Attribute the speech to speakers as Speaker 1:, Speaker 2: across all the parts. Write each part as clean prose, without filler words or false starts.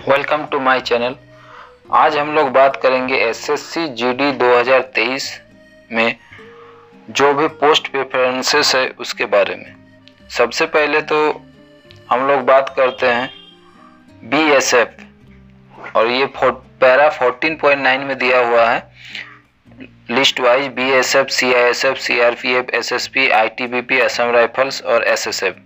Speaker 1: Welcome to my channel. आज हम लोग बात करेंगे एसएससी जीडी 2023 में जो भी पोस्ट प्रेफरेंसेस है उसके बारे में। सबसे पहले तो हम लोग बात करते हैं बीएसएफ और ये पैरा 14.9 में दिया हुआ है list wise BSF, CISF, CRPF, SSP, ITBP, Assam rifles और एसएसएफ,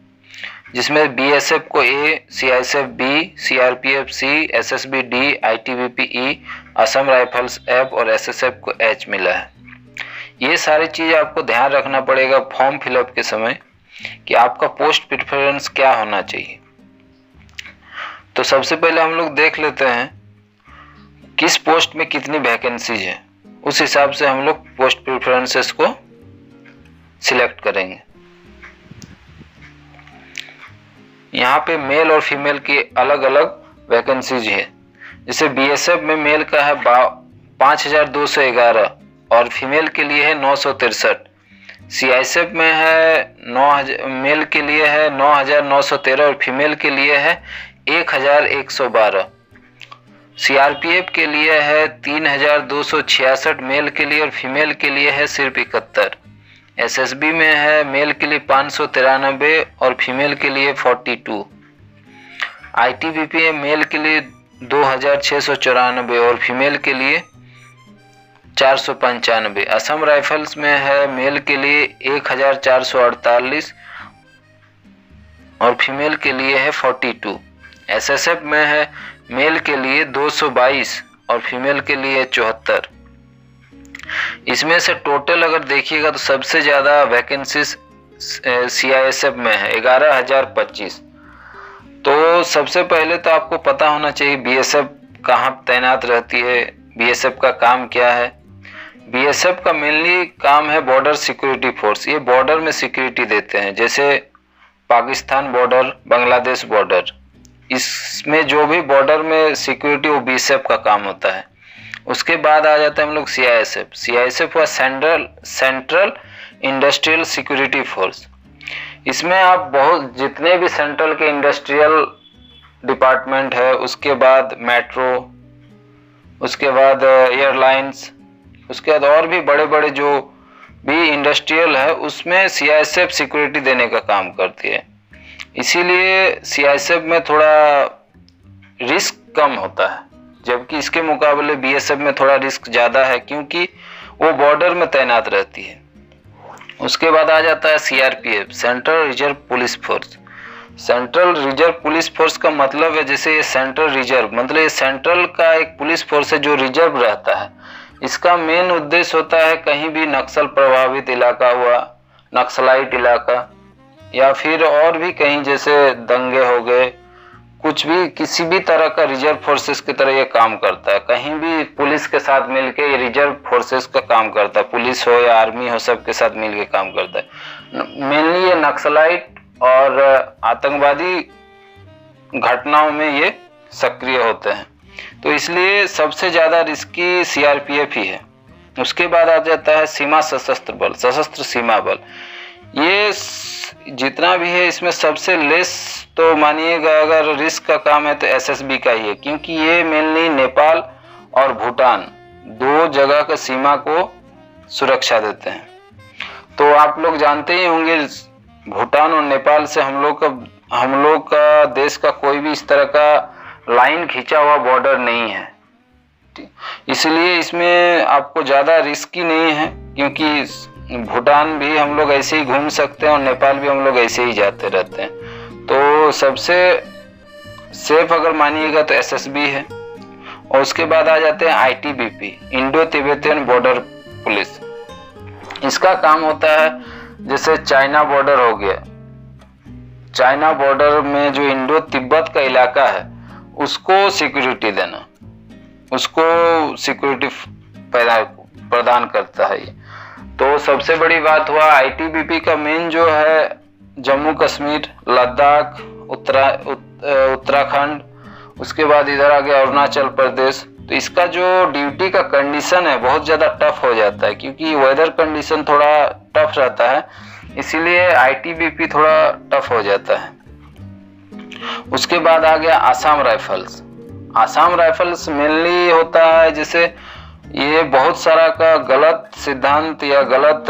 Speaker 1: जिसमें बीएसएफ को ए, सीआईएसएफ बी, सीआरपीएफ सी, एसएसबी डी, आईटीबीपी ई, असम राइफल्स एफ और एसएसएफ को एच मिला है। ये सारी चीज आपको ध्यान रखना पड़ेगा फॉर्म फिलअप के समय कि आपका पोस्ट प्रेफरेंस क्या होना चाहिए। तो सबसे पहले हम लोग देख लेते हैं किस पोस्ट में कितनी वैकेंसीज है, उस हिसाब से हम लोग पोस्ट प्रेफरेंसेस को सिलेक्ट करेंगे। यहाँ पे मेल और फीमेल की अलग अलग वैकेंसीज है। जैसे बीएसएफ में मेल का है 5211 और फीमेल के लिए है 963। सीआईएसएफ में है 9000, मेल के लिए है 9913 और फीमेल के लिए है 1112। सीआरपीएफ के लिए है 3266 मेल के लिए और फीमेल के लिए है सिर्फ 71। एसएसबी में है मेल के लिए 593 और फीमेल के लिए 42। आईटीबीपी है मेल के लिए 2694 और फीमेल के लिए 495। असम राइफल्स में है मेल के लिए 1448 और फीमेल के लिए है 42। एसएसएफ में है मेल के लिए 222 और फीमेल के लिए 74। इसमें से टोटल अगर देखिएगा तो सबसे ज्यादा वैकेंसीज सीआईएसएफ में है 11025। तो सबसे पहले तो आपको पता होना चाहिए बीएसएफ कहाँ तैनात रहती है, बीएसएफ का काम क्या है। बीएसएफ का मेनली काम है बॉर्डर सिक्योरिटी फोर्स। ये बॉर्डर में सिक्योरिटी देते हैं, जैसे पाकिस्तान बॉर्डर, बांग्लादेश बॉर्डर, इसमें जो भी बॉर्डर में सिक्योरिटी वो बीएसएफ का काम होता है। उसके बाद आ जाता है हम लोग सीआईएसएफ। सीआईएसएफ हुआ सेंट्रल इंडस्ट्रियल सिक्योरिटी फोर्स। इसमें आप बहुत जितने भी सेंट्रल के इंडस्ट्रियल डिपार्टमेंट है, उसके बाद मेट्रो, उसके बाद एयरलाइंस, उसके बाद और भी बड़े बड़े जो भी इंडस्ट्रियल है उसमें सीआईएसएफ सिक्योरिटी देने का काम करती है। इसीलिए सीआईएसएफ में थोड़ा रिस्क कम होता है, जबकि इसके मुकाबले बीएसएफ में थोड़ा रिस्क ज्यादा है क्योंकि वो बॉर्डर में तैनात रहती है। उसके बाद आ जाता है CRPF, central reserve police force. Central reserve police force का मतलब है जैसे ये सेंट्रल रिजर्व मतलब ये सेंट्रल का एक पुलिस फोर्स है जो रिजर्व रहता है। इसका मेन उद्देश्य होता है कहीं भी नक्सल प्रभावित इलाका हुआ, नक्सलाइट इलाका, या फिर और भी कहीं जैसे दंगे हो गए, कुछ भी किसी भी तरह का रिजर्व फोर्सेस की तरह ये काम करता है। कहीं भी पुलिस के साथ मिलके ये रिजर्व फोर्सेस का काम करता है, पुलिस हो या आर्मी हो सबके साथ मिलके काम करता है। मेनली ये नक्सलाइट और आतंकवादी घटनाओं में ये सक्रिय होते हैं, तो इसलिए सबसे ज्यादा रिस्की सीआरपीएफ ही है। उसके बाद आ जाता है सीमा सशस्त्र बल, सशस्त्र सीमा बल। ये जितना भी है इसमें सबसे लेस तो मानिएगा अगर रिस्क का काम है तो एसएसबी का ही है, क्योंकि ये मेनली नेपाल और भूटान दो जगह का सीमा को सुरक्षा देते हैं। तो आप लोग जानते ही होंगे भूटान और नेपाल से हम लोग का देश का कोई भी इस तरह का लाइन खींचा हुआ बॉर्डर नहीं है, इसलिए इसमें आपको ज्यादा रिस्की नहीं है, क्योंकि भूटान भी हम लोग ऐसे ही घूम सकते हैं और नेपाल भी हम लोग ऐसे ही जाते रहते हैं। तो सबसे सेफ अगर मानिएगा तो एसएसबी है। और उसके बाद आ जाते हैं ITBP, Indo Tibetan border police. इसका काम होता है जैसे चाइना बॉर्डर हो गया, चाइना बॉर्डर में जो इंडो तिब्बत का इलाका है उसको सिक्योरिटी देना, उसको सिक्योरिटी प्रदान करता है ये। तो सबसे बड़ी बात हुआ आईटीबीपी का मेन जो है जम्मू कश्मीर, लद्दाख, उत्तराखंड, उसके बाद इधर आ गया अरुणाचल प्रदेश। तो इसका जो ड्यूटी का कंडीशन है बहुत ज्यादा टफ हो जाता है, क्योंकि वेदर कंडीशन थोड़ा टफ रहता है, इसीलिए आईटीबीपी थोड़ा टफ हो जाता है। उसके बाद आ गया Assam rifles. Assam rifles mainly होता है, जैसे ये बहुत सारा का गलत सिद्धांत या गलत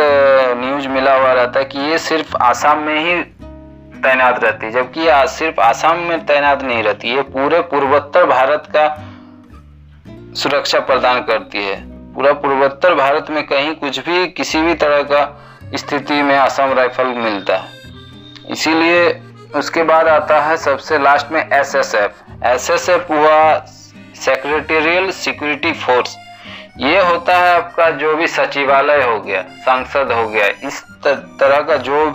Speaker 1: न्यूज मिला हुआ रहता है कि ये सिर्फ आसाम में ही तैनात रहती है, जबकि ये सिर्फ आसाम में तैनात नहीं रहती, ये पूरे पूर्वोत्तर भारत का सुरक्षा प्रदान करती है। पूरा पूर्वोत्तर भारत में कहीं कुछ भी किसी भी तरह का स्थिति में आसाम राइफल मिलता है। इसीलिए उसके बाद आता है सबसे लास्ट में एसएसएफ हुआ, सेक्रेटेरियल सिक्योरिटी फोर्स। ये होता है आपका जो भी सचिवालय हो गया, संसद हो गया, इस तरह का जो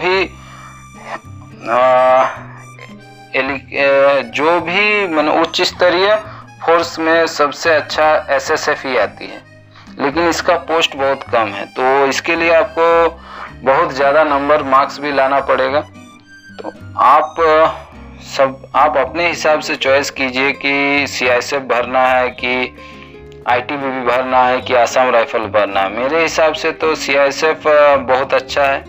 Speaker 1: भी उच्च स्तरीय फोर्स में सबसे अच्छा एसएसएफ ही आती है, लेकिन इसका पोस्ट बहुत कम है, तो इसके लिए आपको बहुत ज़्यादा नंबर मार्क्स भी लाना पड़ेगा। तो आप अपने हिसाब से चॉइस कीजिए कि सीआईएसएफ भरना है कि आईटीबीपी भरना है कि आसाम राइफल भरना है। मेरे हिसाब से तो सीआईएसएफ बहुत अच्छा है,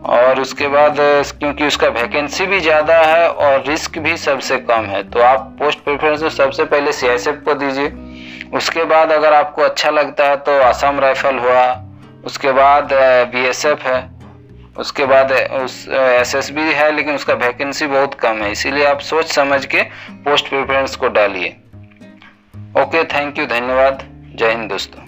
Speaker 1: और उसके बाद क्योंकि उसका वैकेंसी भी ज़्यादा है और रिस्क भी सबसे कम है, तो आप पोस्ट प्रेफरेंस में सबसे पहले सीआईएसएफ को दीजिए। उसके बाद अगर आपको अच्छा लगता है तो आसाम राइफल हुआ, उसके बाद बीएसएफ है, उसके बाद एसएसबी है, लेकिन उसका वैकेंसी बहुत कम है, इसीलिए आप सोच समझ के पोस्ट प्रेफरेंस को डालिए। ओके, थैंक यू, धन्यवाद, जय हिंद दोस्तों।